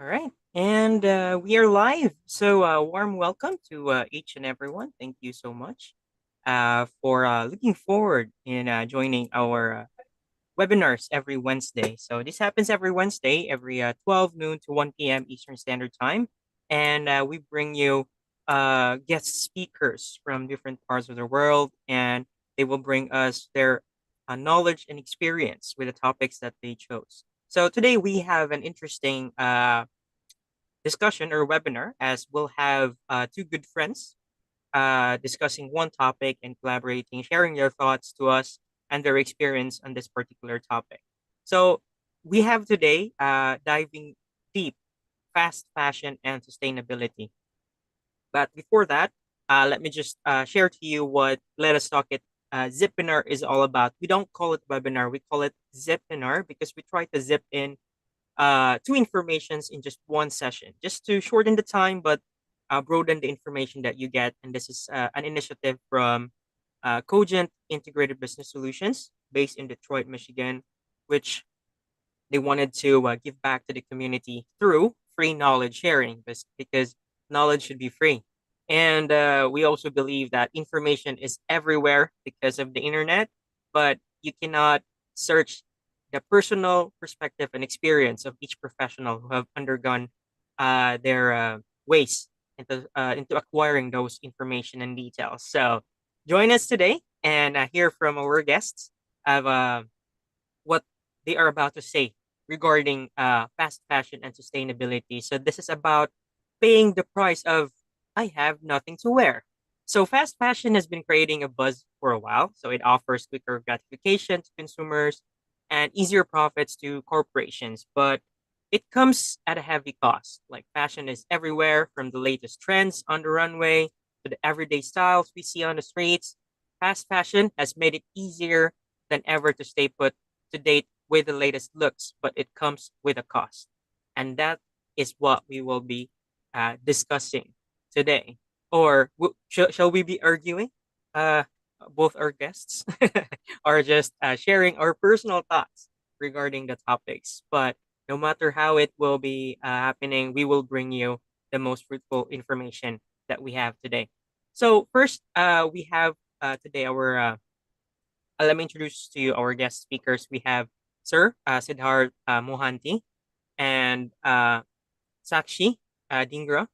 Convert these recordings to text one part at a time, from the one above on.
All right. And we are live. So, warm welcome to each and everyone. Thank you so much for looking forward in joining our webinars every Wednesday. So, this happens every Wednesday, every 12 noon to 1 p.m. Eastern Standard Time. And we bring you guest speakers from different parts of the world, and they will bring us their knowledge and experience with the topics that they chose. So, today we have an interesting discussion or webinar, as we'll have two good friends discussing one topic and collaborating, sharing their thoughts to us and their experience on this particular topic. So we have today diving deep, fast fashion and sustainability. But before that, let me just share to you what Let Us Talk It Zipinar is all about. We don't call it webinar, we call it Zipinar because we try to zip in two informations in just one session, just to shorten the time, but broaden the information that you get. And this is an initiative from Cogent Integrated Business Solutions, based in Detroit, Michigan, which they wanted to give back to the community through free knowledge sharing, because knowledge should be free. And we also believe that information is everywhere because of the internet, but you cannot search the personal perspective and experience of each professional who have undergone their ways into acquiring those information and details. So join us today and hear from our guests of what they are about to say regarding fast fashion and sustainability. So this is about paying the price of I have nothing to wear. So fast fashion has been creating a buzz for a while. So it offers quicker gratification to consumers and easier profits to corporations, but it comes at a heavy cost. Like fashion is everywhere, from the latest trends on the runway to the everyday styles we see on the streets. Fast fashion has made it easier than ever to stay put to date with the latest looks, but it comes with a cost. And that is what we will be discussing today. Or shall we be arguing? Uh, both our guests are just sharing our personal thoughts regarding the topics. But no matter how it will be happening, we will bring you the most fruitful information that we have today. So first, we have today our let me introduce to you our guest speakers. We have Sir Siddharth Mohanty and Sakshi Dingra.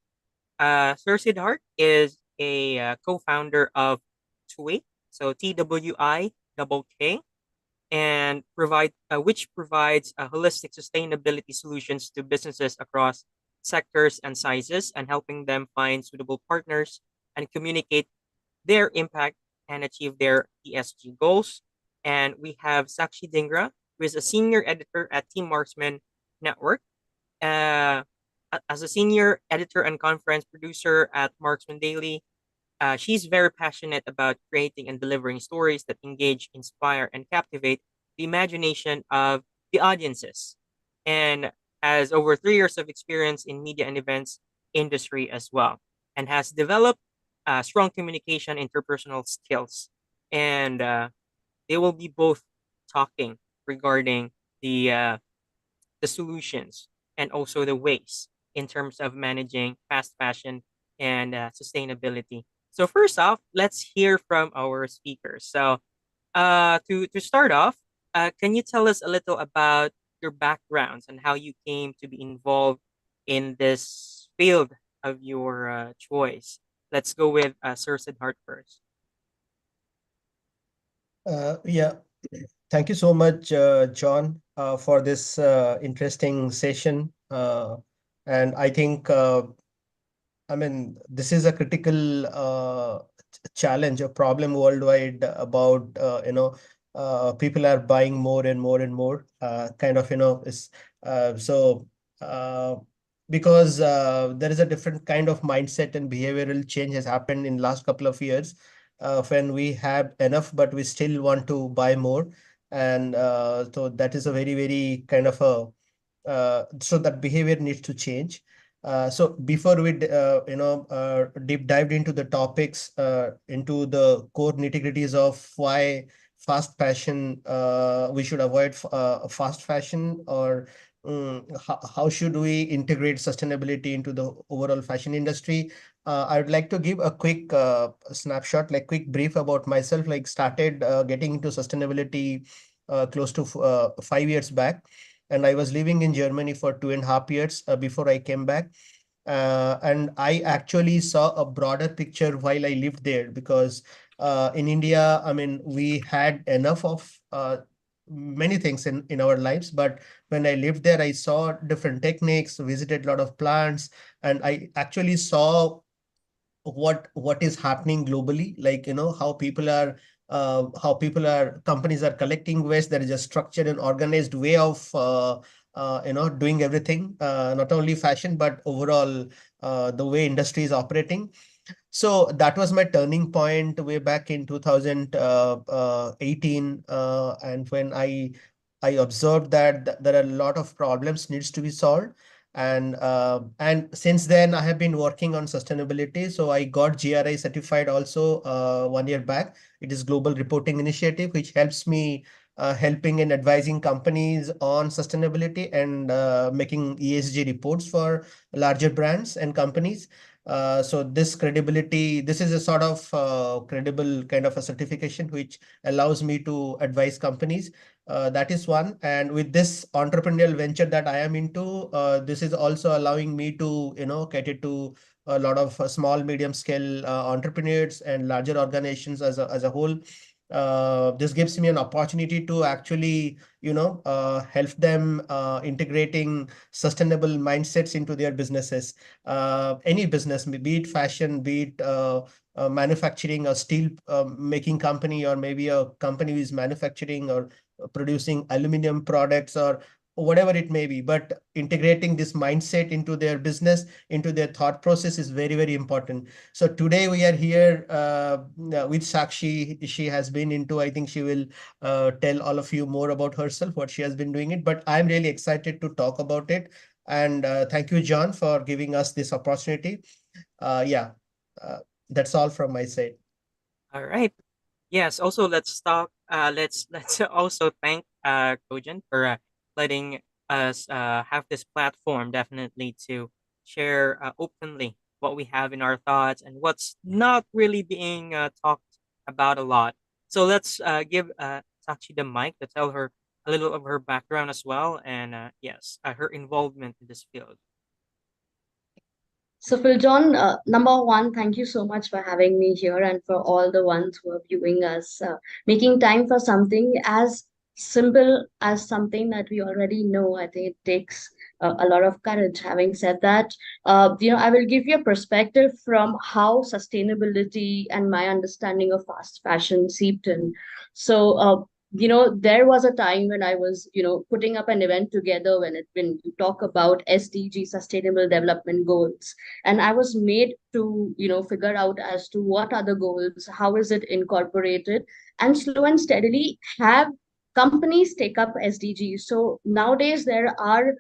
Sir Siddharth is a co-founder of TWIK, so TWIK, and which provides holistic sustainability solutions to businesses across sectors and sizes, and helping them find suitable partners and communicate their impact and achieve their ESG goals. And we have Sakshi Dingra, who is a senior editor at Team Marksman Network. Uh, as a senior editor and conference producer at Marksman Daily, she's very passionate about creating and delivering stories that engage, inspire, and captivate the imagination of the audiences. And has over 3 years of experience in media and events industry as well, and has developed strong communication interpersonal skills. And they will be both talking regarding the solutions and also the ways in terms of managing fast fashion and sustainability. So first off, let's hear from our speakers. So to start off, can you tell us a little about your backgrounds and how you came to be involved in this field of your choice? Let's go with Sir Siddharth first. Yeah, thank you so much, John, for this interesting session. And I think, I mean, this is a critical challenge, a problem worldwide about, people are buying more and more and more, kind of, is so because there is a different kind of mindset and behavioral change has happened in last couple of years, when we have enough, but we still want to buy more. And so that is a very, very kind of a, so that behavior needs to change. So before we, deep dived into the topics, into the core nitty-gritties of why fast fashion, we should avoid fast fashion, or how should we integrate sustainability into the overall fashion industry. I would like to give a quick snapshot, like quick brief about myself. Like started getting into sustainability close to 5 years back, and I was living in Germany for 2.5 years before I came back. And I actually saw a broader picture while I lived there, because in India, I mean, we had enough of many things in our lives. But when I lived there, I saw different techniques, visited a lot of plants, and I actually saw what is happening globally, like how people are companies are collecting waste. There is a structured and organized way of doing everything, not only fashion but overall the way industry is operating. So that was my turning point way back in 2018, and when I observed that there are a lot of problems needs to be solved. And since then I have been working on sustainability. So I got GRI certified also 1 year back. It is Global Reporting Initiative, which helps me helping and advising companies on sustainability and making ESG reports for larger brands and companies. So this is a sort of credible kind of a certification which allows me to advise companies. That is one. And with this entrepreneurial venture that I am into, this is also allowing me to, cater to a lot of small, medium scale entrepreneurs and larger organizations as a whole. This gives me an opportunity to actually, help them integrating sustainable mindsets into their businesses. Any business, be it fashion, be it manufacturing, a steel making company, or maybe a company who is manufacturing or producing aluminum products, or whatever it may be. But integrating this mindset into their business, into their thought process, is very, very important. So today we are here with Sakshi. She has been into, I think she will tell all of you more about herself, what she has been doing it. But I'm really excited to talk about it. And thank you, John, for giving us this opportunity. Yeah, uh, that's all from my side. All right. Yes. Also, let's talk. Let's also thank Kojan for letting us have this platform, definitely to share openly what we have in our thoughts and what's not really being talked about a lot. So let's give Sakshi the mic to tell her a little of her background as well, and yes, her involvement in this field. So, Phil John, number one, thank you so much for having me here and for all the ones who are viewing us. Making time for something as simple as something that we already know, I think it takes a lot of courage. Having said that, I will give you a perspective from how sustainability and my understanding of fast fashion seeped in. So, there was a time when I was, putting up an event together when you talk about SDG, Sustainable Development Goals, and I was made to figure out as to what are the goals, how is it incorporated, and slow and steadily have companies take up SDGs. So nowadays there are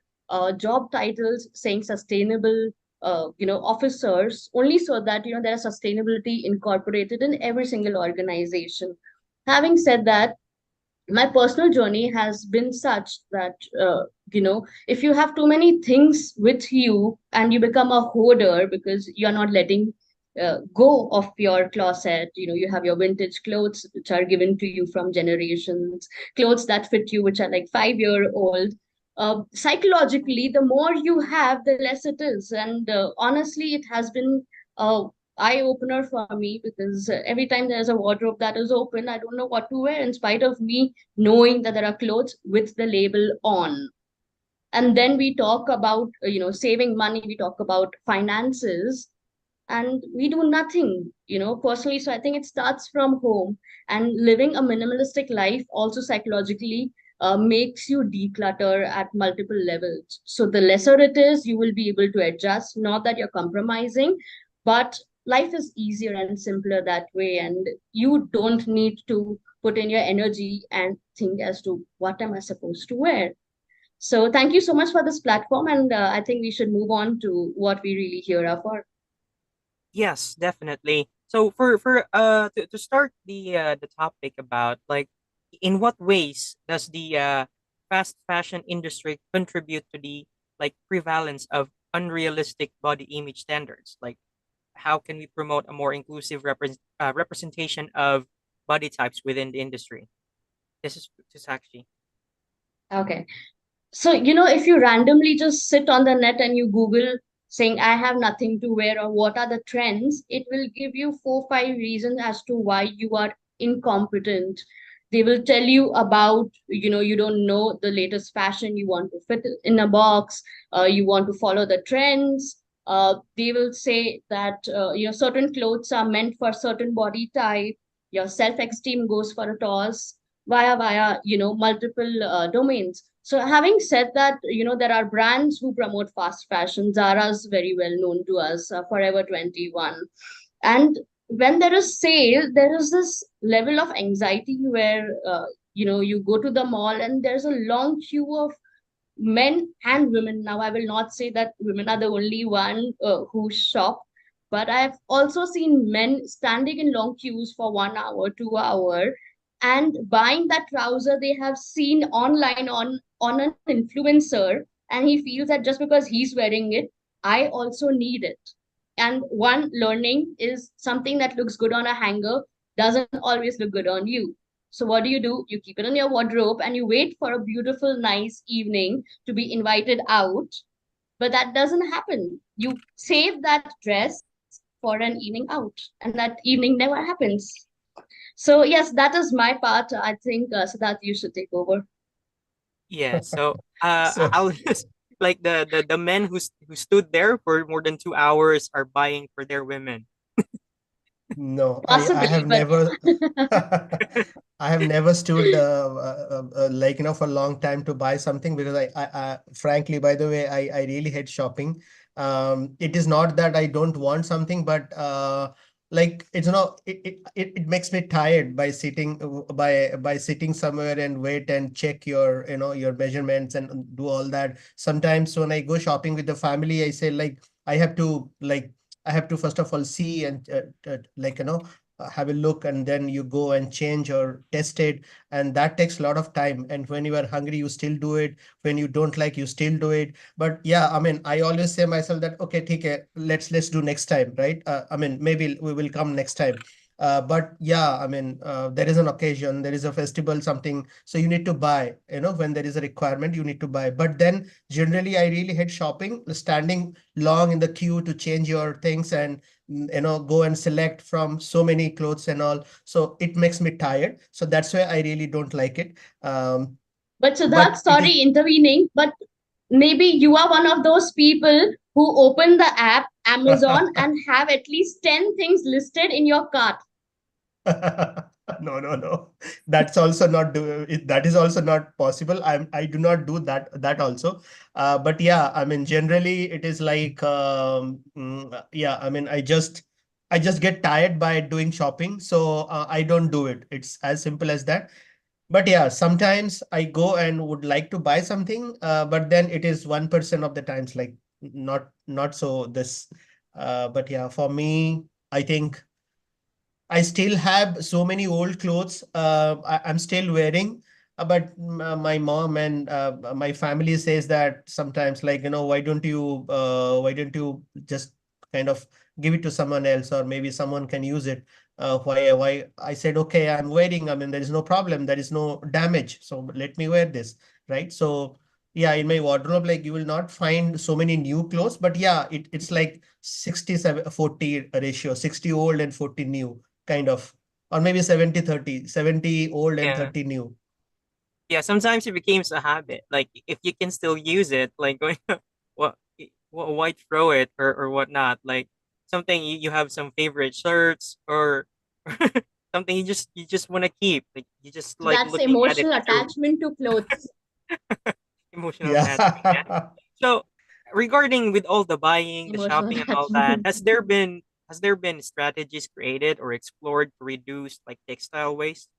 job titles saying sustainable officers, only so that there is sustainability incorporated in every single organization. Having said that, my personal journey has been such that if you have too many things with you and you become a hoarder because you're not letting go of your closet. You have your vintage clothes which are given to you from generations, clothes that fit you which are like 5 year old. Psychologically, the more you have, the less it is. And honestly, it has been a eye opener for me, because every time there's a wardrobe that is open, I don't know what to wear in spite of me knowing that there are clothes with the label on. And then we talk about saving money, we talk about finances, and we do nothing, personally. So I think it starts from home, and living a minimalistic life also psychologically makes you declutter at multiple levels. So the lesser it is, you will be able to adjust, not that you're compromising, but life is easier and simpler that way, and you don't need to put in your energy and think as to what am I supposed to wear. So thank you so much for this platform, and I think we should move on to what we really here are for. Yes, definitely. So to start the topic about, like, in what ways does the fast fashion industry contribute to the like prevalence of unrealistic body image standards? Like, how can we promote a more inclusive representation of body types within the industry? This is actually Okay. So, if you randomly just sit on the net and you Google saying, I have nothing to wear or what are the trends, it will give you 4, 5 reasons as to why you are incompetent. They will tell you about, you don't know the latest fashion, you want to fit in a box, you want to follow the trends. They will say that your certain clothes are meant for certain body type, your self-esteem goes for a toss via multiple domains. So having said that, there are brands who promote fast fashion. Zara's very well known to us, Forever 21. And when there is sale, there is this level of anxiety where you go to the mall and there's a long queue of men and women. Now, I will not say that women are the only one who shop, but I've also seen men standing in long queues for 1 hour, 2 hour, and buying that trouser they have seen online on an influencer, and he feels that just because he's wearing it, I also need it. And one learning is something that looks good on a hanger doesn't always look good on you. So what do? You keep it in your wardrobe and you wait for a beautiful, nice evening to be invited out. But that doesn't happen. You save that dress for an evening out, and that evening never happens. So yes, that is my part. I think so that you should take over. yeah. So So I'll just like the men who stood there for more than 2 hours are buying for their women. no, I Possibly, have but never I have never stood like for a long time to buy something because I frankly, by the way, I really hate shopping. It is not that I don't want something, but like it's not it makes me tired by sitting by sitting somewhere and wait and check your your measurements and do all that. Sometimes when I go shopping with the family, I say like I have to like I have to first of all see and like have a look, and then you go and change or test it, and that takes a lot of time. And when you are hungry, you still do it. When you don't like, you still do it. But yeah, I mean, I always say myself that okay, take it. Let's do next time, right? I mean, maybe we will come next time. But yeah, I mean, there is an occasion, there is a festival, something, so you need to buy. When there is a requirement, you need to buy. But then generally, I really hate shopping, standing long in the queue to change your things and go and select from so many clothes and all, so it makes me tired, so that's why I really don't like it. but Siddharth, But it is sorry intervening, but maybe you are one of those people who open the app Amazon and have at least 10 things listed in your cart. no, no, no. That's also not that is also not possible. I do not do that also. But yeah, I mean, generally it is like yeah, I mean, I just get tired by doing shopping, so I don't do it. It's as simple as that. But yeah, sometimes I go and would like to buy something, but then it is 1% of the times, like not so this. But yeah, for me, I think I still have so many old clothes I'm still wearing. But my mom and my family says that sometimes, like, why don't you just kind of give it to someone else, or maybe someone can use it. Why? I said, okay, I'm wearing. I mean, there is no problem. There is no damage. So let me wear this, right? So yeah, in my wardrobe, like you will not find so many new clothes, but yeah, it's like 67-40 ratio, 60 old and 40 new kind of, or maybe 70-30, 70 old and Yeah. 30 new. Yeah, sometimes it becomes a habit. Like if you can still use it, like going, what, why throw it or whatnot? Like something you have some favorite shirts or something you just want to keep. Like you just So like that's looking at it emotional through attachment to clothes. emotional attachment. Yeah. Yeah. So regarding with all the buying, the Emotional shopping, and all that, attachment. has there been strategies created or explored to reduce like textile waste?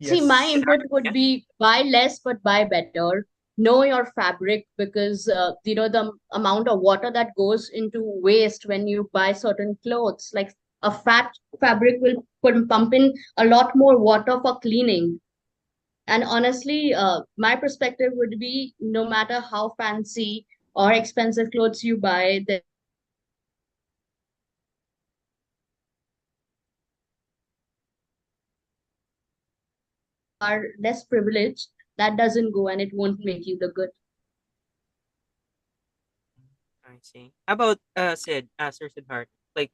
See, my Yes. input would Yeah. be buy less but buy better. Know your fabric, because the amount of water that goes into waste when you buy certain clothes, like a fat fabric will pump in a lot more water for cleaning. And honestly, my perspective would be no matter how fancy or expensive clothes you buy, there are certain are less privileged, that doesn't go and it won't make you the good. I see. How about Sid, Sir Sidharth? Like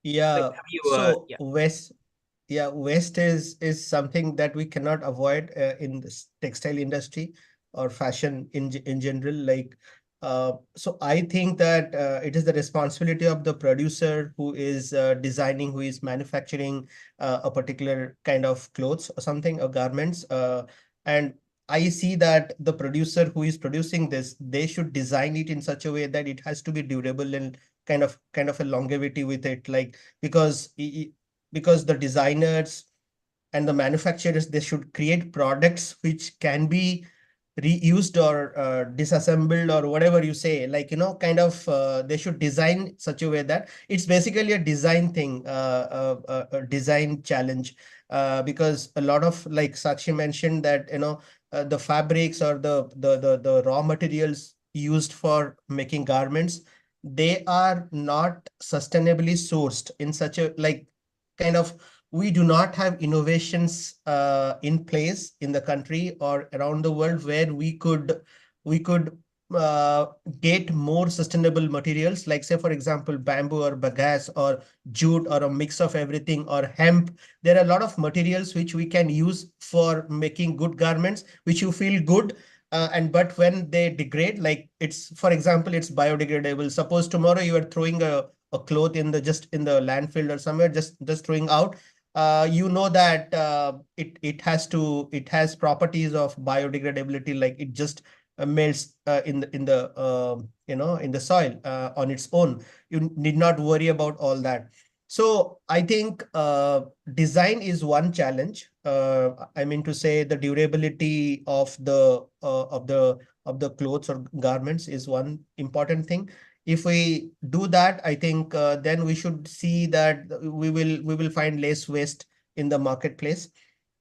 Yeah, have you so yeah. West, yeah, waste is something that we cannot avoid in this textile industry or fashion in general. So I think that it is the responsibility of the producer who is designing, who is manufacturing a particular kind of clothes or something or garments. And I see that the producer who is producing this, they should design it in such a way that it has to be durable and kind of a longevity with it. Like because because the designers and the manufacturers, they should create products which can be reused or disassembled or whatever you say, like they should design such a way that it's basically a design thing, a design challenge, because a lot of, like Sakshi mentioned, that the fabrics or the raw materials used for making garments, they are not sustainably sourced in such a, like, kind of, we do not have innovations in place in the country or around the world where we could uh, get more sustainable materials, like say for example bamboo or bagasse or jute or a mix of everything or hemp. There are a lot of materials which we can use for making good garments which you feel good, and but when they degrade, like, it's, for example, it's biodegradable. Suppose tomorrow you are throwing a cloth in the, just in the landfill or somewhere, just throwing out, you know that it has properties of biodegradability, like it just melts in the soil on its own. You need not worry about all that. So I think design is one challenge. I mean to say, the durability of the clothes or garments is one important thing. If we do that, I think then we should see that we will find less waste in the marketplace.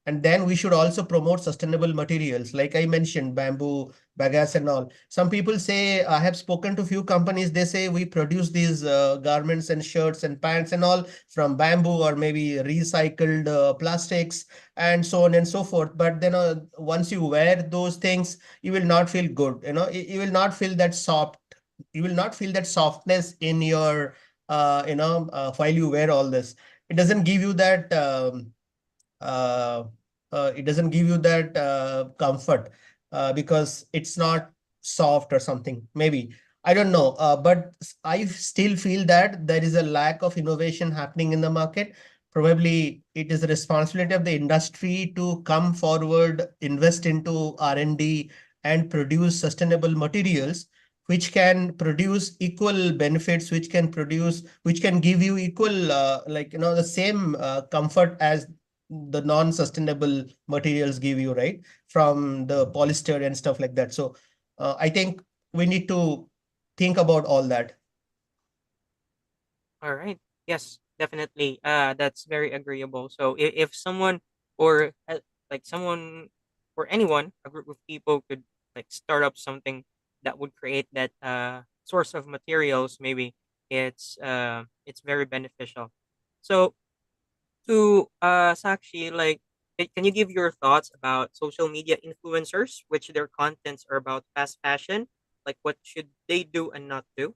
And then we should also promote sustainable materials, like I mentioned, bamboo, bagasse, and all. Some people say, I have spoken to few companies, they say we produce these garments and shirts and pants and all from bamboo or maybe recycled plastics and so on and so forth. But then once you wear those things, you will not feel good. You will not feel that soft. You will not feel that softness in your, while you wear all this. It doesn't give you that. Uh, it doesn't give you that comfort because it's not soft or something. Maybe, I don't know, but I still feel that there is a lack of innovation happening in the market. Probably it is the responsibility of the industry to come forward, invest into R&D, and produce sustainable materials which can produce equal benefits, which can give you equal, the same comfort as the non-sustainable materials give you, right? From the polyester and stuff like that. So I think we need to think about all that. All right. Yes, definitely. That's very agreeable. So if someone or like someone or anyone, a group of people could like start up something that would create that source of materials, maybe it's very beneficial. So to Sakshi, like, can you give your thoughts about social media influencers, which their contents are about fast fashion? Like, what should they do and not do?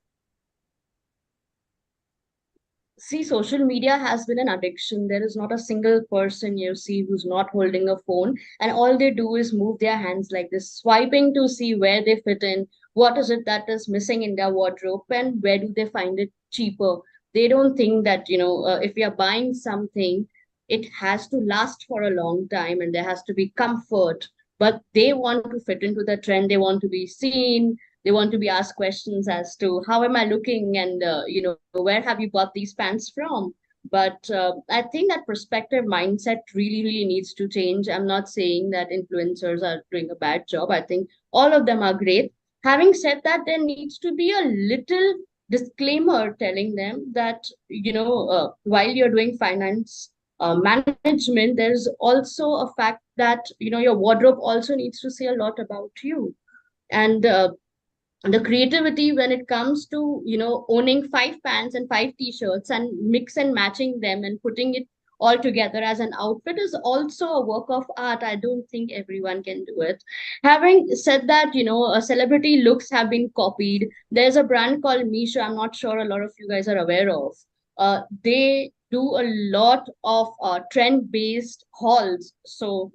See, social media has been an addiction. There is not a single person you see who's not holding a phone, and all they do is move their hands like this, swiping to see where they fit in, what is it that is missing in their wardrobe, and where do they find it cheaper. They don't think that, if we are buying something, it has to last for a long time and there has to be comfort. But they want to fit into the trend, they want to be seen, they want to be asked questions as to how am I looking, and where have you bought these pants from. But I think that perspective mindset really needs to change. I'm not saying that influencers are doing a bad job. I think all of them are great. Having said that, there needs to be a little disclaimer telling them that, while you're doing finance management, there's also a fact that your wardrobe also needs to say a lot about you. And the creativity when it comes to owning five pants and five t-shirts and mix and matching them and putting it all together as an outfit is also a work of art. I don't think everyone can do it. Having said that, celebrity looks have been copied. There's a brand called Misha, I'm not sure a lot of you guys are aware of. They do a lot of trend based hauls. So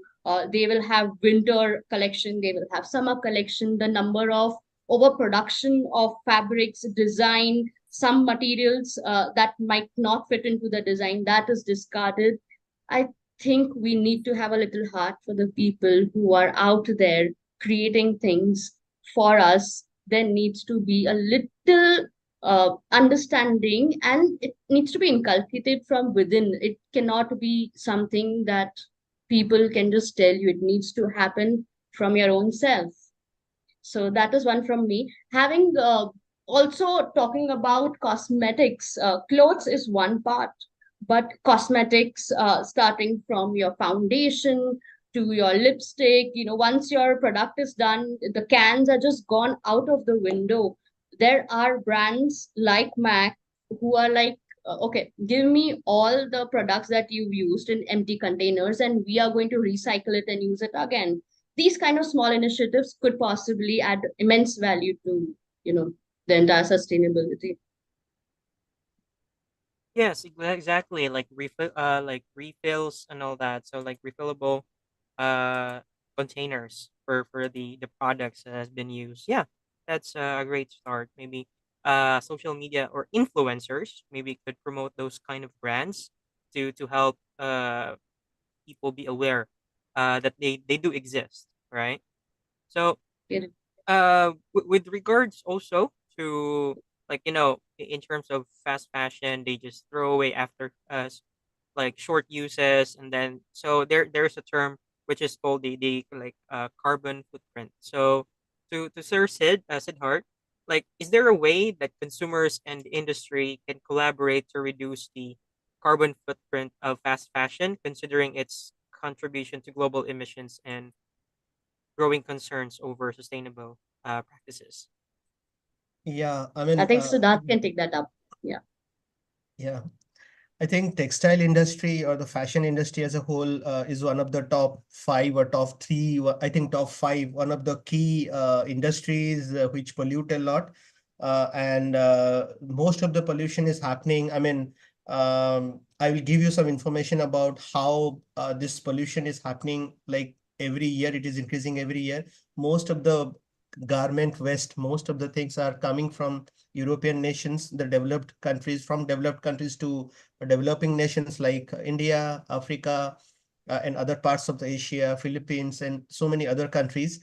they will have winter collection, they will have summer collection. The number of overproduction of fabrics, design, some materials that might not fit into the design, that is discarded. I think we need to have a little heart for the people who are out there creating things for us. There needs to be a little understanding, and it needs to be inculcated from within. It cannot be something that people can just tell you. It needs to happen from your own self. So that is one from me. Having also talking about cosmetics, clothes is one part, but cosmetics, starting from your foundation to your lipstick, once your product is done, the cans are just gone out of the window. There are brands like Mac who are like, okay, give me all the products that you've used in empty containers, and we are going to recycle it and use it again. These kind of small initiatives could possibly add immense value to the entire sustainability. Yes, exactly. Like refills and all that. So like refillable uh containers for the products that has been used. Yeah, that's a great start. Maybe social media or influencers maybe could promote those kind of brands to help people be aware that they do exist, right? So It- with regards also to, like, in terms of fast fashion, they just throw away after like short uses, and then so there's a term which is called the like carbon footprint. So to Sir Sidhart, like, is there a way that consumers and the industry can collaborate to reduce the carbon footprint of fast fashion, considering its contribution to global emissions and growing concerns over sustainable practices? Yeah, I I mean, think Siddharth can take that up. Yeah. yeah. I think textile industry or the fashion industry as a whole is one of the top five or top three. I think top five, one of the key industries which pollute a lot, and most of the pollution is happening. I mean, I will give you some information about how this pollution is happening. Like every year, it is increasing every year. Most of the garment waste, most of the things are coming from European nations, the developed countries, from developed countries to developing nations like India, Africa, and other parts of the Asia, Philippines, and so many other countries,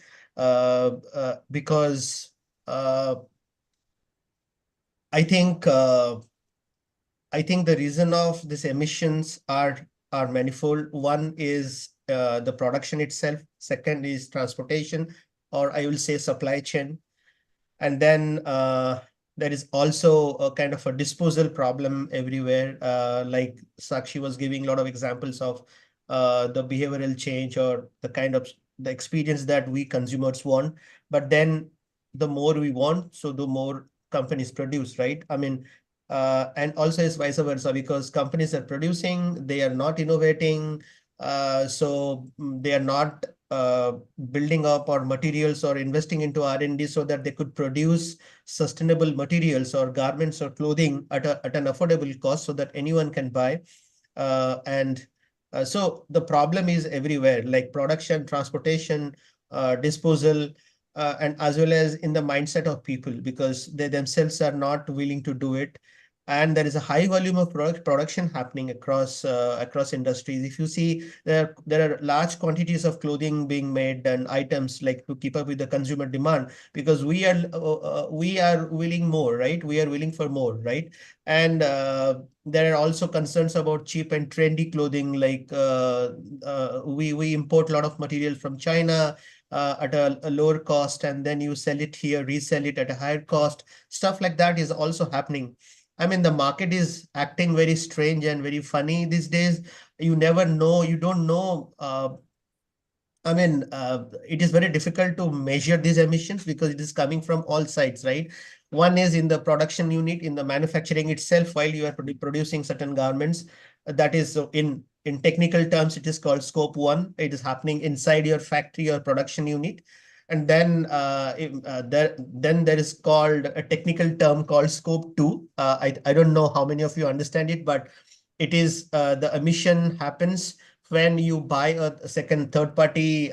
because uh, I think I think the reason of these emissions are manifold. One is the production itself. Second is transportation, or I will say supply chain. And then there is also a kind of a disposal problem everywhere. Like Sakshi was giving a lot of examples of the behavioral change or the kind of the experience that we consumers want. But then the more we want, so the more companies produce, right? I mean, and also it's vice versa because companies are producing, they are not innovating. They are not building up or materials or investing into R&D so that they could produce sustainable materials or garments or clothing at an affordable cost so that anyone can buy. And So the problem is everywhere, like production, transportation, disposal, and as well as in the mindset of people because they themselves are not willing to do it. And there is a high volume of production happening across industries. If you see, there are large quantities of clothing being made and items like to keep up with the consumer demand because we are willing more, right? We are willing for more, right? And there are also concerns about cheap and trendy clothing. Like we import a lot of material from China at a lower cost, and then you sell it here, resell it at a higher cost. Stuff like that is also happening. I mean, the market is acting very strange and very funny these days. You never know. You don't know. I mean, it is very difficult to measure these emissions because it is coming from all sides, right? One is in the production unit, in the manufacturing itself, while you are producing certain garments. That is in technical terms, it is called scope one. It is happening inside your factory or production unit. And then there is called a technical term called scope two. I don't know how many of you understand it, but it is the emission happens when you buy a second third party,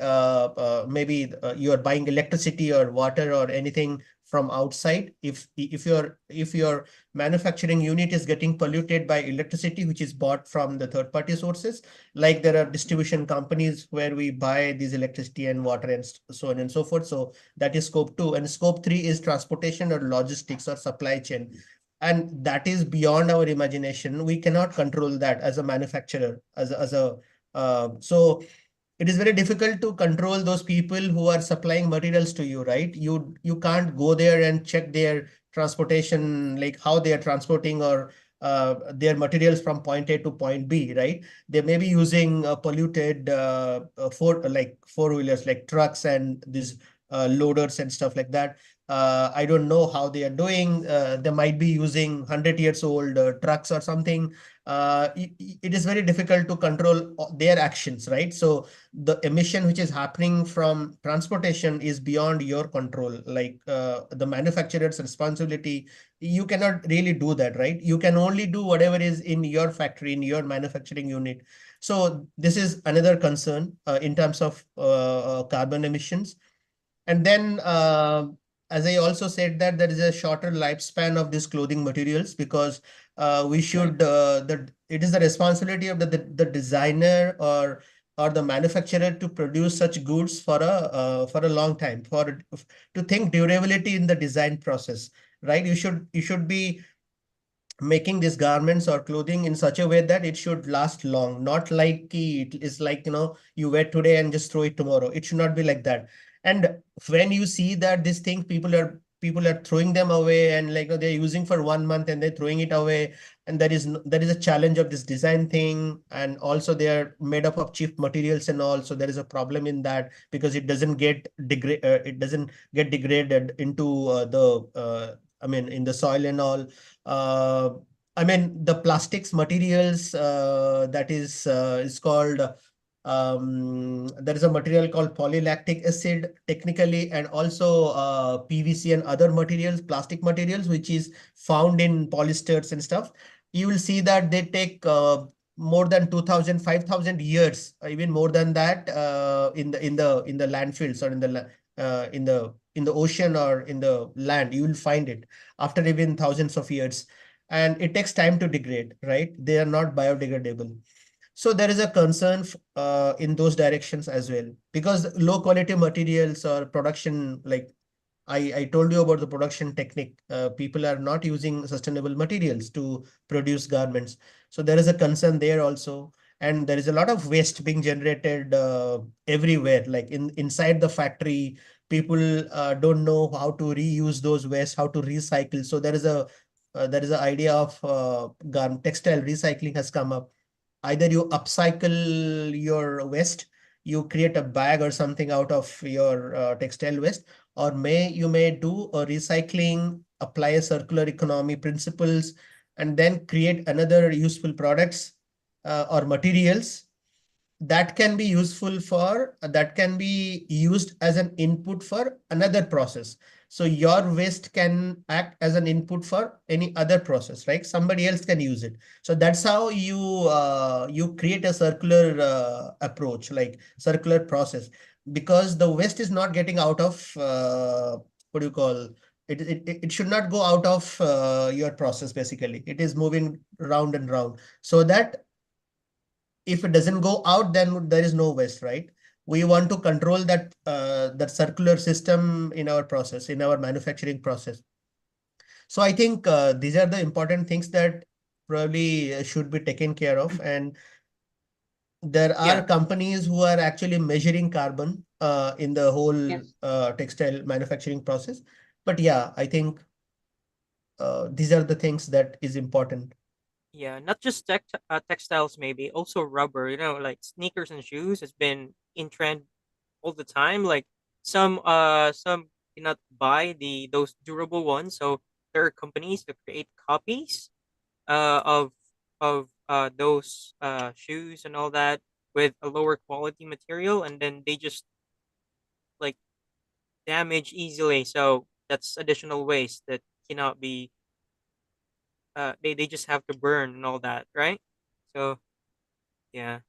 maybe you are buying electricity or water or anything from outside. If your manufacturing unit is getting polluted by electricity which is bought from the third party sources, like there are distribution companies where we buy these electricity and water and so on and so forth. So that is scope two, and scope three is transportation or logistics or supply chain, and that is beyond our imagination. We cannot control that as a manufacturer, so it is very difficult to control those people who are supplying materials to you, right? You can't go there and check their transportation, like how they are transporting or their materials from point A to point B, right? They may be using polluted four-wheelers like trucks and these loaders and stuff like that. I don't know how they are doing. They might be using 100 years old trucks or something. It is very difficult to control their actions, right? So the emission which is happening from transportation is beyond your control, like the manufacturer's responsibility. You cannot really do that, right? You can only do whatever is in your factory, in your manufacturing unit. So this is another concern in terms of carbon emissions. And then, as I also said, that there is a shorter lifespan of these clothing materials because we Right. should it is the responsibility of the designer or the manufacturer to produce such goods for a long time, for to think durability in the design process, right? You should be making these garments or clothing in such a way that it should last long, not like it is like, you wear today and just throw it tomorrow. It should not be like that. And when you see that this thing, people are throwing them away, and like they're using for 1 month and they're throwing it away, and there is a challenge of this design thing, and also they are made up of cheap materials and all, so there is a problem in that because it doesn't get degraded into I mean in the soil and all. uh, I mean, the plastics materials, that is called, there is a material called polylactic acid technically, and also PVC and other materials, plastic materials, which is found in polyesters and stuff. You will see that they take more than 2000, 5000 years, even more than that, in the landfills or in the ocean or in the land. You will find it after even thousands of years, and it takes time to degrade, right? They are not biodegradable. So there is a concern in those directions as well, because low quality materials or production, like I told you about the production technique. People are not using sustainable materials to produce garments. So there is a concern there also. And there is a lot of waste being generated everywhere, like inside the factory. People don't know how to reuse those waste, how to recycle. So there is a idea of textile recycling has come up. Either you upcycle your waste, you create a bag or something out of your textile waste, or you may do a recycling, apply a circular economy principles, and then create another useful products or materials that can be used as an input for another process. So your waste can act as an input for any other process, right? Somebody else can use it. So that's how you create a circular approach, like circular process, because the waste is not getting out of what do you call it should not go out of your process. Basically, it is moving round and round, so that if it doesn't go out, then there is no waste, right? We want to control that circular system in our process, in our manufacturing process. So I think these are the important things that probably should be taken care of. And there are Yeah, companies who are actually measuring carbon in the whole Yes. textile manufacturing process. But yeah, I think these are the things that is important. yeah, not just textiles, maybe also rubber. Like sneakers and shoes has been in trend all the time. Like some cannot buy those durable ones, so there are companies that create copies of those shoes and all that with a lower quality material, and then they just like damage easily. So that's additional waste that cannot be. They just have to burn and all that, right? So yeah.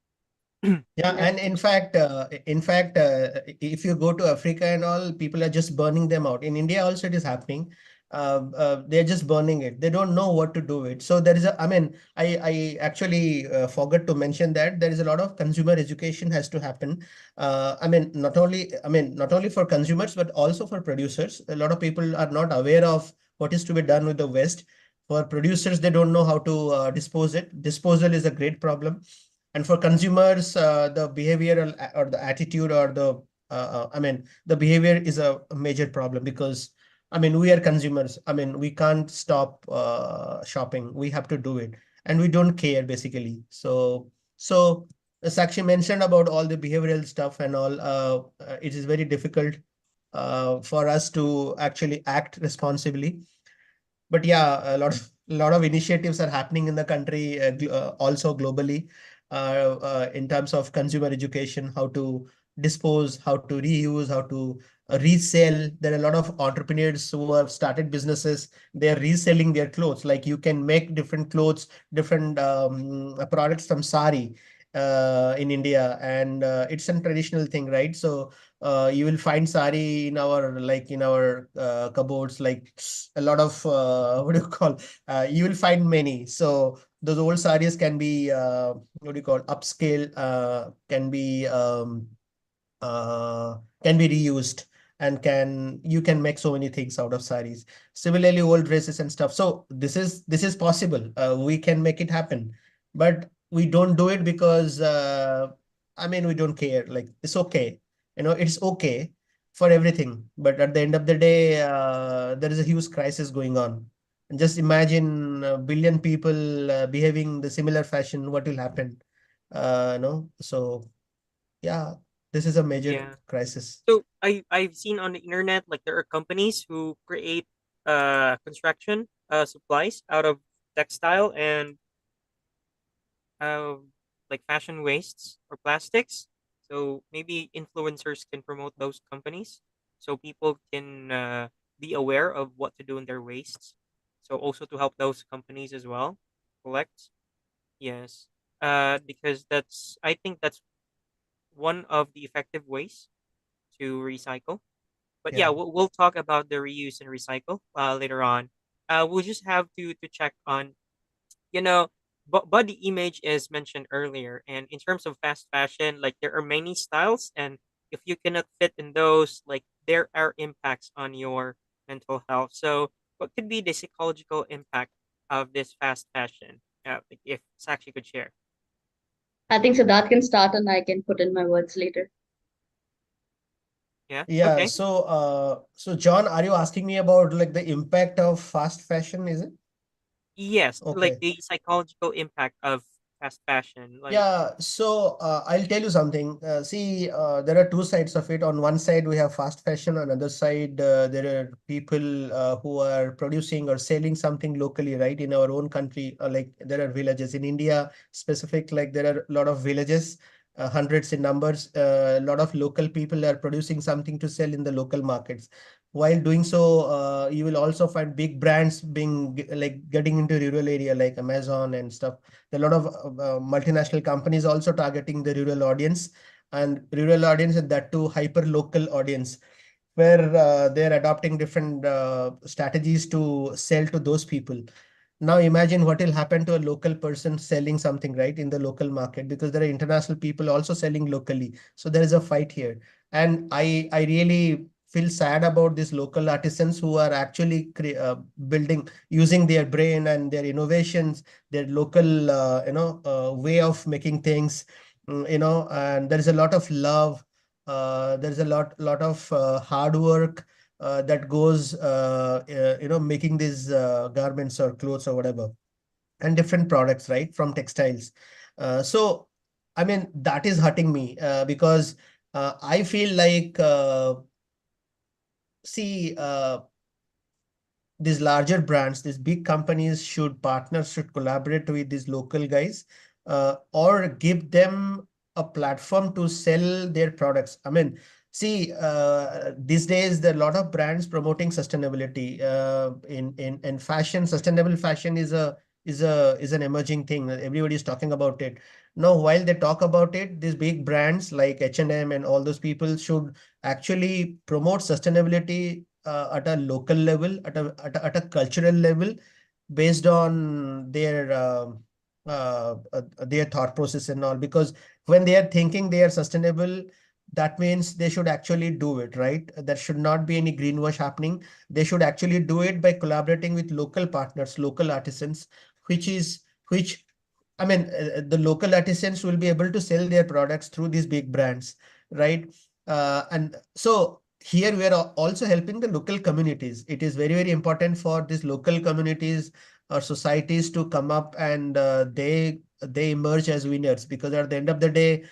Yeah, and in fact, if you go to Africa and all, people are just burning them out. In India also, it is happening. They're just burning it. They don't know what to do with. So there is a, I mean, I actually forgot to mention that there is a lot of consumer education has to happen. Not only for consumers, but also for producers. A lot of people are not aware of what is to be done with the waste. For producers, they don't know how to dispose it. Disposal is a great problem, and for consumers, the behavioral or the attitude or the behavior is a major problem, because we are consumers. We can't stop shopping. We have to do it, and we don't care basically. So as Sakshi mentioned about all the behavioral stuff and all, it is very difficult for us to actually act responsibly. But yeah, a lot of initiatives are happening in the country, also globally, in terms of consumer education, how to dispose, how to reuse, how to resell. There are a lot of entrepreneurs who have started businesses. They are reselling their clothes. Like, you can make different clothes, different products from sari in India, and it's a traditional thing, right? So you will find sari in our, cupboards, like a lot of what do you call, you will find many. So those old saris can be what do you call, upscale, can be reused, and you can make so many things out of saris. Similarly, old dresses and stuff. So this is possible. We can make it happen, but we don't do it because we don't care. Like, it's okay, it's okay for everything. But at the end of the day, there is a huge crisis going on. And just imagine a billion people behaving the similar fashion. What will happen? No, so yeah, this is a major Yeah. crisis. So I've seen on the internet like there are companies who create construction supplies out of textile and uh like fashion wastes or plastics. So maybe influencers can promote those companies so people can be aware of what to do in their wastes. So also to help those companies as well collect. Yes. Because that's I think that's one of the effective ways to recycle. But yeah, Yeah. we'll talk about the reuse and recycle later on. We'll just have to check on, you know, body image is mentioned earlier, and in terms of fast fashion, like there are many styles, and if you cannot fit in those, like there are impacts on your mental health. So, what could be the psychological impact of this fast fashion? Like if Sakshi could share. I think Siddharth can start and I can put in my words later. Yeah. Yeah. Okay. So John, are you asking me about like the impact of fast fashion, is it? Yes, like Okay. the psychological impact of fast fashion. Like, Yeah, so I'll tell you something. See, there are two sides of it. On one side, we have fast fashion. On the other side, there are people who are producing or selling something locally, right? In our own country, like there are villages in India, specific, like there are a lot of villages, hundreds in numbers. A lot of local people are producing something to sell in the local markets. While doing so, you will also find big brands being like getting into rural area like Amazon and stuff. There are a lot of multinational companies also targeting the rural audience, and rural audience, and that too hyper local audience, where they're adopting different strategies to sell to those people. Now imagine what will happen to a local person selling something, right, in the local market, because there are international people also selling locally. So there is a fight here. And I really feel sad about these local artisans who are actually building, using their brain and their innovations, their local way of making things, and there is a lot of love. There's a lot of hard work that goes making these garments or clothes or whatever, and different products, right, from textiles. So that is hurting me, because I feel like, see, these larger brands, these big companies should partner, should collaborate with these local guys, or give them a platform to sell their products. I mean, see, these days there are a lot of brands promoting sustainability. In fashion, sustainable fashion is an emerging thing. Everybody is talking about it. Now, while they talk about it, these big brands like H&M and all those people should actually promote sustainability at a local level, at a cultural level, based on their thought process and all. Because when they are thinking they are sustainable, that means they should actually do it, right? There should not be any greenwash happening. They should actually do it by collaborating with local partners, local artisans, which I mean, the local artisans will be able to sell their products through these big brands, right? And so here we are also helping the local communities. It is very, very important for these local communities or societies to come up, and they emerge as winners, because at the end of the day,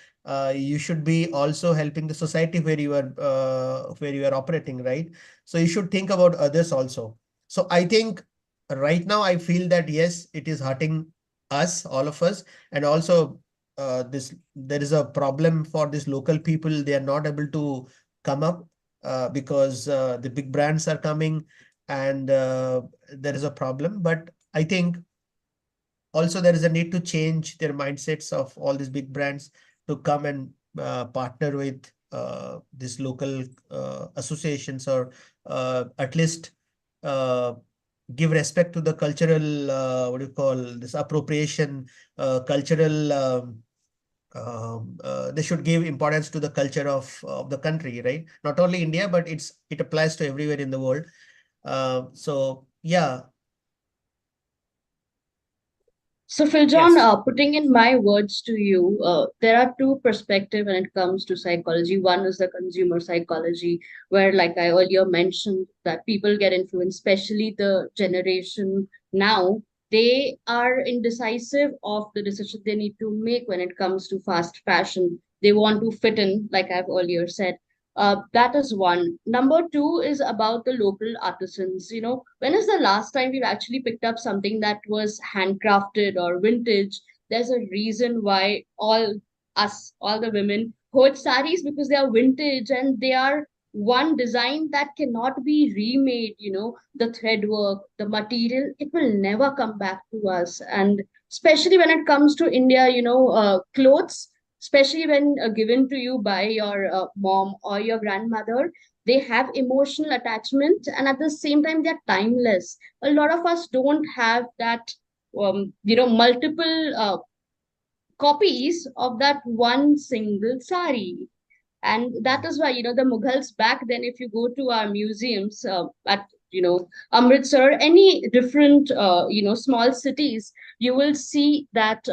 you should be also helping the society where you are operating, right? So you should think about others also. So I think right now I feel that yes, it is hurting us, all of us. And also, this there is a problem for these local people. They are not able to come up, because the big brands are coming, and there is a problem. But I think also there is a need to change their mindsets of all these big brands to come and partner with these local associations, or at least uh, give respect to the cultural, what do you call this, appropriation, cultural, they should give importance to the culture of the country, right? Not only India, but it applies to everywhere in the world. So yeah. So, Philjon, Yes. putting in my words to you, there are two perspectives when it comes to psychology. One is the consumer psychology, where, like I earlier mentioned, that people get influenced, especially the generation now. They are indecisive of the decision they need to make when it comes to fast fashion. They want to fit in, like I've earlier said. That is one. Number two is about the local artisans. When is the last time we've actually picked up something that was handcrafted or vintage? There's a reason why all the women hoard saris, because they are vintage and they are one design that cannot be remade. The thread work, the material, it will never come back to us. And especially when it comes to India, clothes, especially when given to you by your mom or your grandmother, they have emotional attachment, and at the same time they're timeless. A lot of us don't have that, multiple copies of that one single sari. And that is why, the Mughals back then, if you go to our museums, at Amritsar, any different small cities, you will see that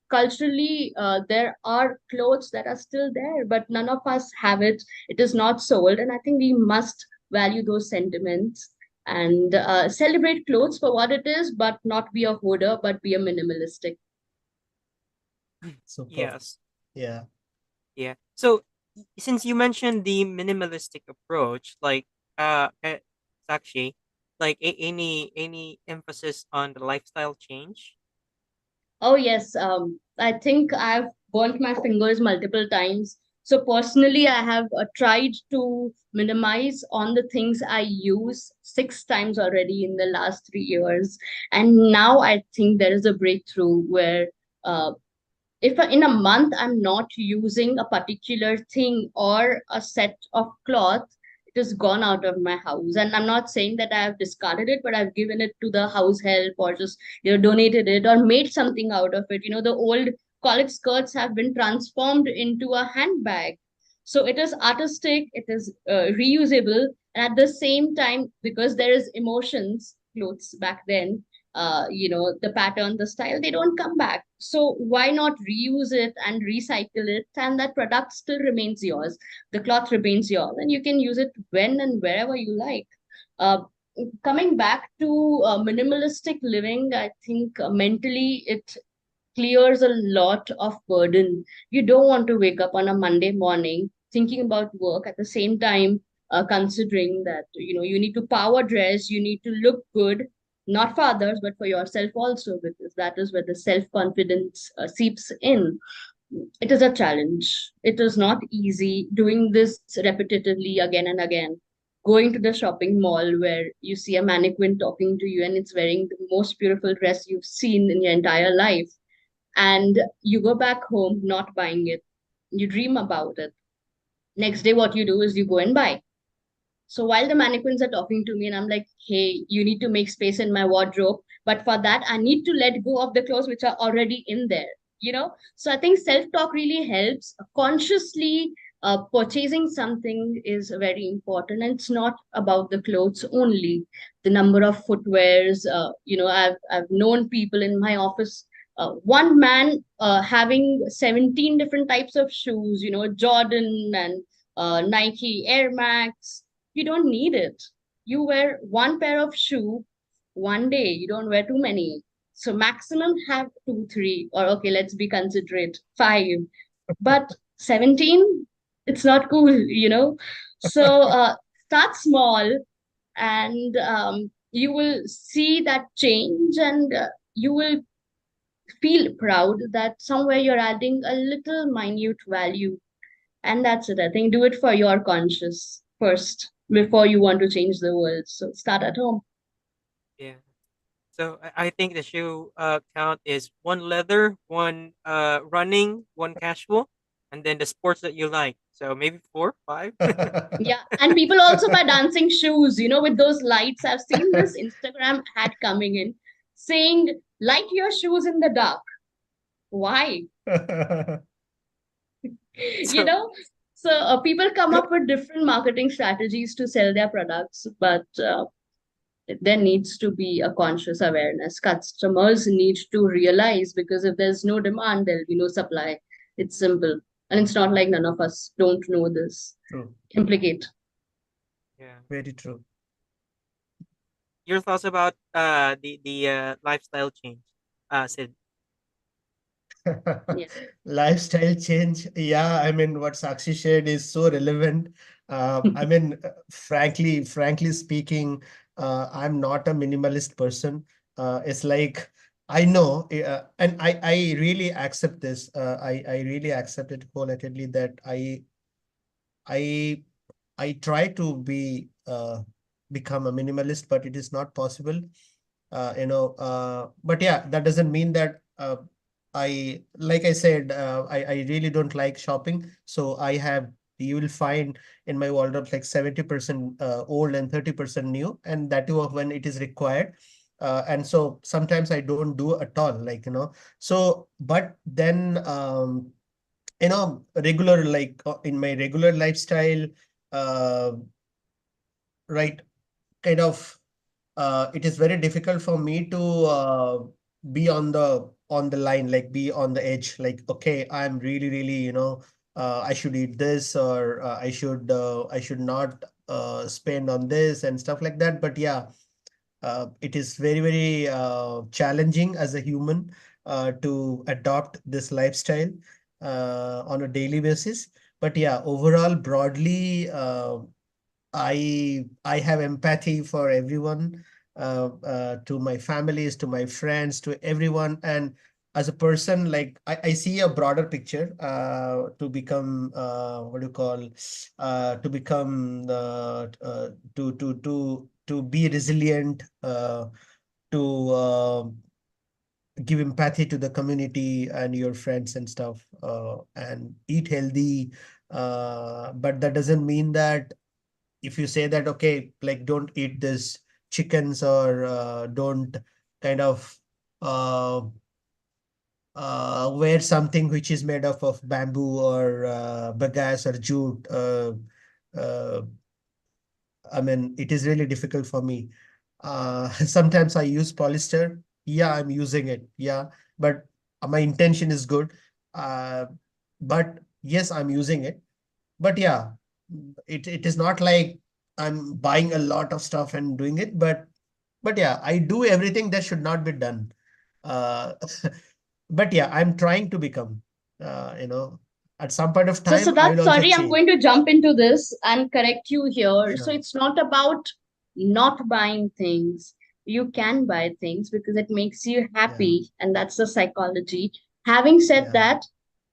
culturally there are clothes that are still there, but none of us have it. It is not sold, and I think we must value those sentiments and celebrate clothes for what it is, but not be a hoarder, but be a minimalistic. Super. Yes. Yeah. Yeah. So since you mentioned the minimalistic approach, like Sakshi, like any emphasis on the lifestyle change? Oh, yes. I think I've burnt my fingers multiple times. So personally, I have tried to minimize on the things I use six times already in the last 3 years. And now I think there is a breakthrough where uh, if in a month I'm not using a particular thing or a set of cloth, it is gone out of my house. And I'm not saying that I have discarded it, but I've given it to the house help, or just donated it or made something out of it. The old college skirts have been transformed into a handbag. So it is artistic, it is reusable, and at the same time, because there is emotions, clothes back then, the pattern, the style, they don't come back. So why not reuse it and recycle it, and that product still remains yours, the cloth remains yours, and you can use it when and wherever you like. uh, Coming back to minimalistic living, I think mentally it clears a lot of burden. You don't want to wake up on a Monday morning thinking about work at the same time, considering that you need to power dress, you need to look good, not for others but for yourself also, because that is where the self confidence seeps in. It is a challenge. It is not easy doing this repetitively again and again. Going to the shopping mall where you see a mannequin talking to you and it's wearing the most beautiful dress you've seen in your entire life, and you go back home not buying it. You dream about it. Next day, what you do is you go and buy. So while the mannequins are talking to me, and I'm like, hey, you need to make space in my wardrobe. But for that, I need to let go of the clothes which are already in there. So I think self talk really helps. Consciously purchasing something is very important. And it's not about the clothes only. The number of footwears, I've known people in my office. One man having 17 different types of shoes, Jordan and Nike, Air Max. You don't need it. You wear one pair of shoe one day. You don't wear too many. So maximum have two, three, or okay, let's be considerate, five. But 17, it's not cool. So start small, and you will see that change, and you will feel proud that somewhere you're adding a little minute value. And that's it. I think do it for your conscious first before you want to change the world. So start at home. Yeah. So I think the shoe count is one leather, one running, one casual, and then the sports that you like. So maybe four, five. Yeah. And people also buy dancing shoes, with those lights. I've seen this Instagram ad coming in saying, light your shoes in the dark. Why? you So know? So people come up with different marketing strategies to sell their products, but there needs to be a conscious awareness. Customers need to realize, because if there's no demand, there'll be no supply. It's simple. And it's not like none of us don't know this. True. Implicate. yeah, Very true. your thoughts about the lifestyle change, Sid. Yeah. Lifestyle change. Yeah, I mean, what Sakshi shared is so relevant. I mean, frankly speaking, I'm not a minimalist person. It's like I know, and I really accept this. I really accept it wholeheartedly that I I try to become a minimalist, but it is not possible. But yeah, that doesn't mean that like I said, I really don't like shopping. So you will find in my wardrobe like 70% old and 30% new, and that too of when it is required. And so sometimes I don't do at all, so, but then, regular, in my regular lifestyle, uh, right, kind of, it is very difficult for me to be on the line, like be on the edge, like, okay, I'm really, really, I should eat this, or I should not spend on this and stuff like that. But yeah, it is very, very challenging as a human to adopt this lifestyle on a daily basis. But yeah, overall, broadly, I have empathy for everyone, to my families, to my friends, to everyone. And as a person, like I see a broader picture, to become, what do you call, to become, to be resilient, to give empathy to the community and your friends and stuff, and eat healthy. But that doesn't mean that if you say that, okay, like don't eat this chickens, or don't kind of uh, wear something which is made up of bamboo, or bagasse or jute. Uh, I mean, it is really difficult for me. Sometimes I use polyester. Yeah, I'm using it. Yeah, but my intention is good. Uh, but yes, I'm using it. But yeah, it is not like I'm buying a lot of stuff and doing it. But yeah, I do everything that should not be done. Uh, but yeah, I'm trying to become, uh, you know, At some point of So, time, I will Siddharth, also sorry, I'm change. going to jump into this and correct you here. So, Sure. it's not about not buying things. You can buy things because it makes you Yeah. happy, and that's the psychology. Having said Yeah. that,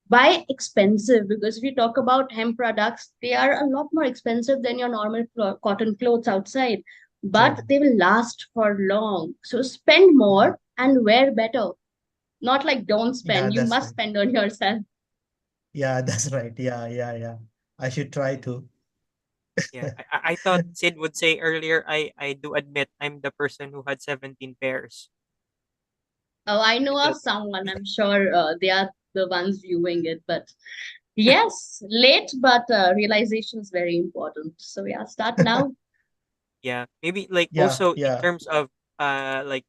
buy expensive, because if you talk about hemp products, they are a lot more expensive than your normal cotton clothes outside, but True. they will last for long. So, spend Yeah. more and wear better. Not like don't Yeah, spend, you that's must right. spend on yourself. Yeah, that's right. Yeah, yeah, yeah. I should try to. Yeah, I thought Sid would say earlier. I do admit I'm the person who had 17 pairs. Oh, I know of The- someone. I'm sure they are the ones viewing it. But yes, late, but realization is very important. So yeah, start now. yeah, maybe like Yeah, also in yeah, terms of like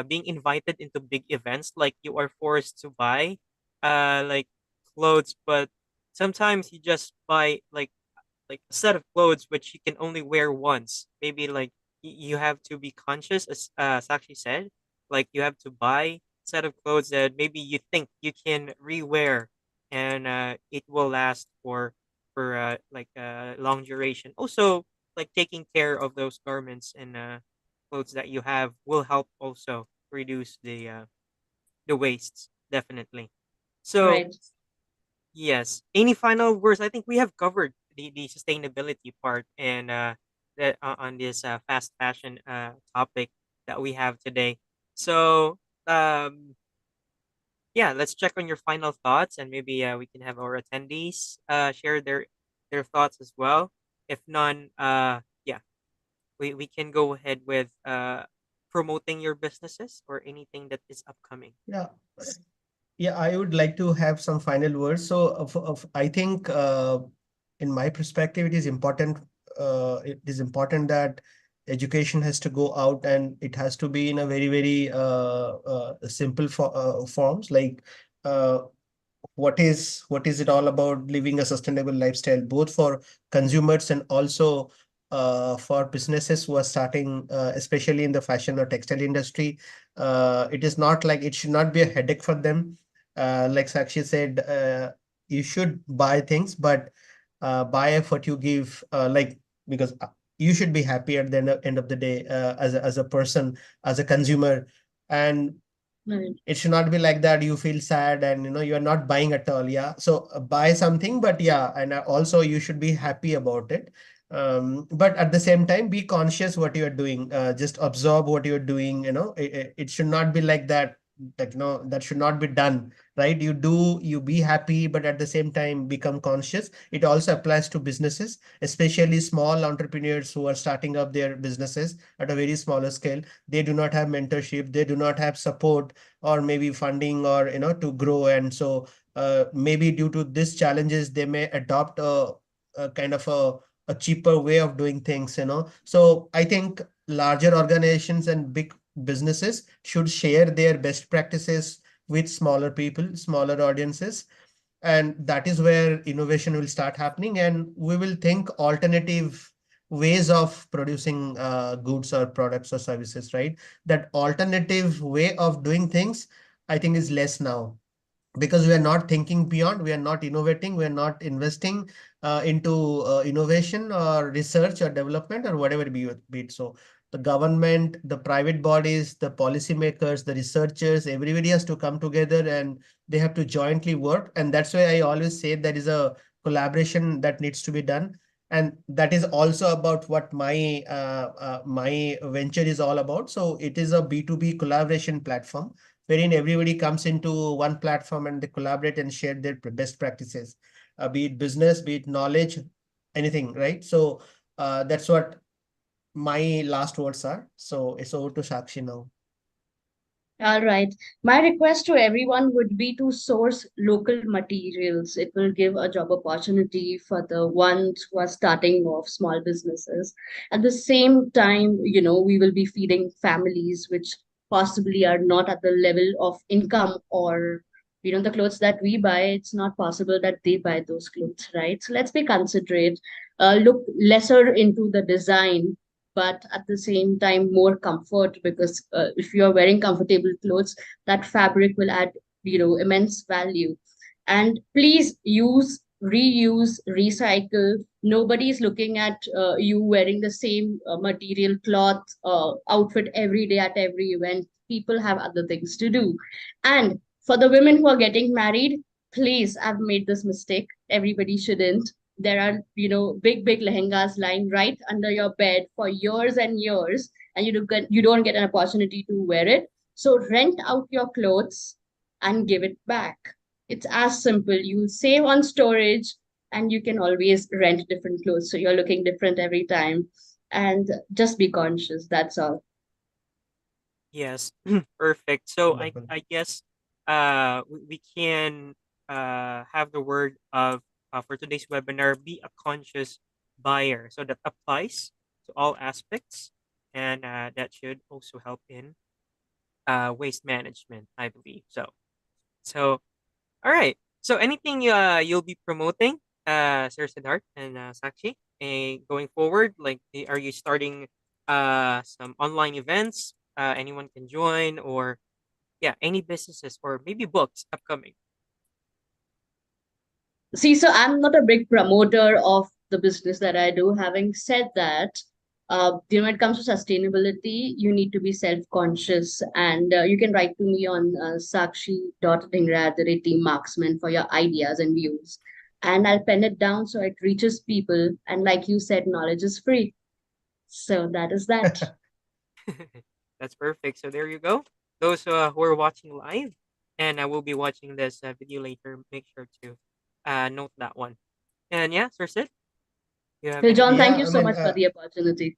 being invited into big events, like you are forced to buy like clothes, but sometimes you just buy like a set of clothes which you can only wear once. Maybe like you have to be conscious, as Sakshi said, like you have to buy a set of clothes that maybe you think you can rewear, and it will last for like long duration. Also, like taking care of those garments and clothes that you have will help also reduce the wastes, definitely. So Right. yes. Any final words? I think we have covered the sustainability part and on this fast fashion topic that we have today. So um, yeah, let's check on your final thoughts, and maybe we can have our attendees share their thoughts as well. If none, yeah, we can go ahead with promoting your businesses or anything that is upcoming. yeah. Yeah, I would like to have some final words. So, I think, in my perspective, it is important. It is important that education has to go out, and it has to be in a very, very simple forms. Like, uh, what is it all about living a sustainable lifestyle, both for consumers and also for businesses who are starting, especially in the fashion or textile industry. It is not like it should not be a headache for them. Like Sakshi said, you should buy things, but buy what you give, like, because you should be happy at the end of the day, as a person, as a consumer. And Right. it should not be like that you feel sad and you're not buying at all. Yeah, so buy something, but yeah, and also you should be happy about it. But at the same time, be conscious what you are doing. Just observe what you're doing. It should not be like that. Like, that should not be done, right? You be happy, but at the same time become conscious. It also applies to businesses, especially small entrepreneurs who are starting up their businesses at a very smaller scale. They do not have mentorship, they do not have support, or maybe funding, or to grow. And so, maybe due to these challenges, they may adopt a kind of a cheaper way of doing things. So I think larger organizations and big businesses should share their best practices with smaller people, smaller audiences, and that is where innovation will start happening, and we will think alternative ways of producing goods or products or services, right? That alternative way of doing things, I think, is less now, because we are not thinking beyond, we are not innovating, we are not investing into innovation or research or development or whatever be it. So the government, the private bodies, the policymakers, the researchers, everybody has to come together, and they have to jointly work. And that's why I always say there is a collaboration that needs to be done. And that is also about what my venture is all about. So it is a B2B collaboration platform, wherein everybody comes into one platform and they collaborate and share their best practices, be it business, be it knowledge, anything, right? So that's what my last words are. So it's over to Sakshi now. All right. My request to everyone would be to source local materials. It will give a job opportunity for the ones who are starting off small businesses. At the same time, we will be feeding families which possibly are not at the level of income, or, the clothes that we buy, it's not possible that they buy those clothes, right? So let's be considerate, look lesser into the design, but at the same time more comfort, because if you are wearing comfortable clothes, that fabric will add immense value. And please use, reuse, recycle. Nobody's looking at you wearing the same material, cloth, outfit every day at every event. People have other things to do. And for the women who are getting married, please, I've made this mistake. Everybody shouldn't. There are, big, big lehengas lying right under your bed for years and years, and you don't get an opportunity to wear it. So rent out your clothes and give it back. It's as simple. You save on storage, and you can always rent different clothes. So you're looking different every time. And just be conscious. That's all. Yes, perfect. So Wonderful. I guess we can have the word of for today's webinar, be a conscious buyer. So that applies to all aspects, and that should also help in waste management, I believe. So all right. So anything you'll be promoting, Sir Siddharth and Sakshi, going forward? Like, are you starting some online events? Anyone can join, or yeah, any businesses or maybe books upcoming. See, so I'm not a big promoter of the business that I do. Having said that, when it comes to sustainability, you need to be self-conscious, and you can write to me on sakshi.dhingra@teammarksman for your ideas and views, and I'll pen it down so it reaches people. And like you said, knowledge is free. So that is that. That's perfect. So there you go. Those who are watching live and I will be watching this video later, make sure to note that one. And yeah, Sir Sid, you have Well, John, anything? thank Yeah, you I so mean, much for the opportunity.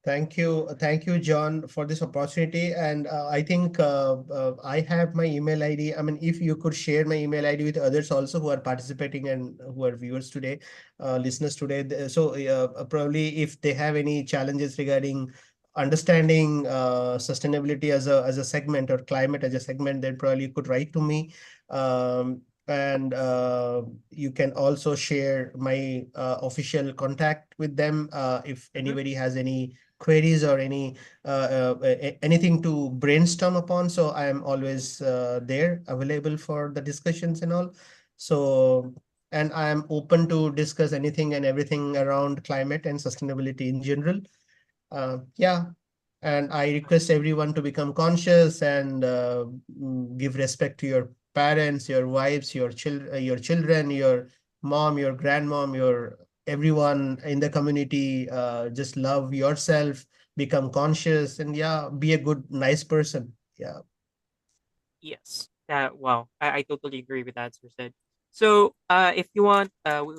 thank you, John, for this opportunity. And I think I have my email ID. I mean, if you could share my email ID with others also who are participating and who are viewers today, listeners today. So probably if they have any challenges regarding understanding sustainability as a segment or climate as a segment, then probably you could write to me. And you can also share my official contact with them if Mhm. anybody has any queries or anything to brainstorm upon. So I am always there available for the discussions and all. So, and I am open to discuss anything and everything around climate and sustainability in general. Yeah, and I request everyone to become conscious and give respect to your parents, your wives, your children, your mom, your grandmom, your everyone in the community. Just love yourself, become conscious, and yeah, be a good, nice person. Yeah. Yes. Wow. I totally agree with that, Sir Sid. So, if you want,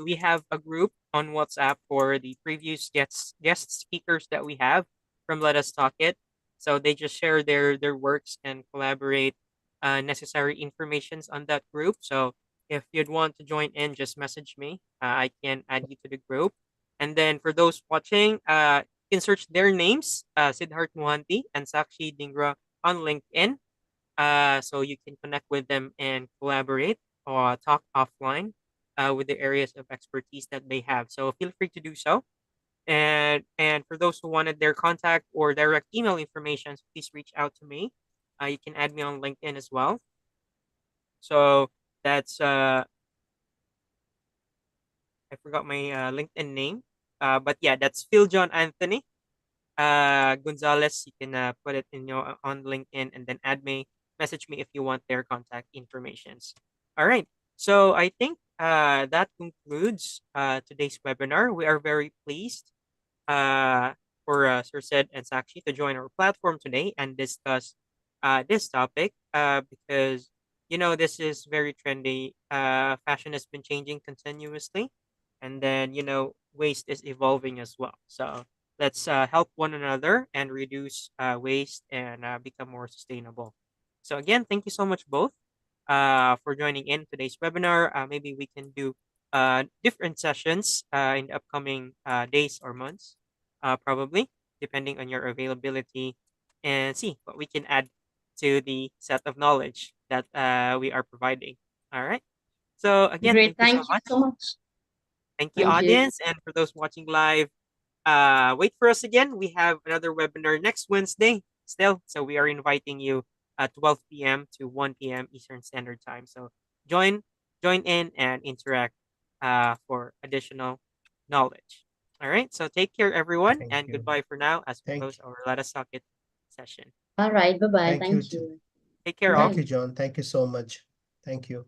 we have a group on WhatsApp for the previous guest speakers that we have from Let Us Talk It. So they just share their works and collaborate necessary informations on that group. So if you'd want to join in, just message me. I can add you to the group. And then for those watching, you can search their names, Siddharth Mohanty and Sakshi Dingra on LinkedIn, so you can connect with them and collaborate or talk offline with the areas of expertise that they have. So feel free to do so. And for those who wanted their contact or direct email information, please reach out to me. You can add me on LinkedIn as well. So that's I forgot my LinkedIn name. But yeah, that's Phil John Anthony Gonzalez. You can put it in your on LinkedIn and then add me, message me if you want their contact informations. All right. So I think that concludes today's webinar. We are very pleased uh, for Sir Sid and Sakshi to join our platform today and discuss this topic because this is very trendy. Fashion has been changing continuously, and then waste is evolving as well. So let's help one another and reduce waste and become more sustainable. So again, thank you so much both for joining in today's webinar. Maybe we can do different sessions in the upcoming days or months, probably depending on your availability, and see what we can add to the set of knowledge that we are providing. All right. So again, Great. thank you so Thank you so much. much. Thank you, Thank you. audience, and for those watching live. Wait for us again. We have another webinar next Wednesday still, so we are inviting you at 12 p.m. to 1 p.m. Eastern Standard Time. So join in and interact for additional knowledge. All right. So take care, everyone, Thank and you. goodbye for now as we Thank close our Let Us Talk It session. All right. Bye bye. thank you. Thank you. Take care, Thank all. Bye. you, John. Thank you so much. Thank you.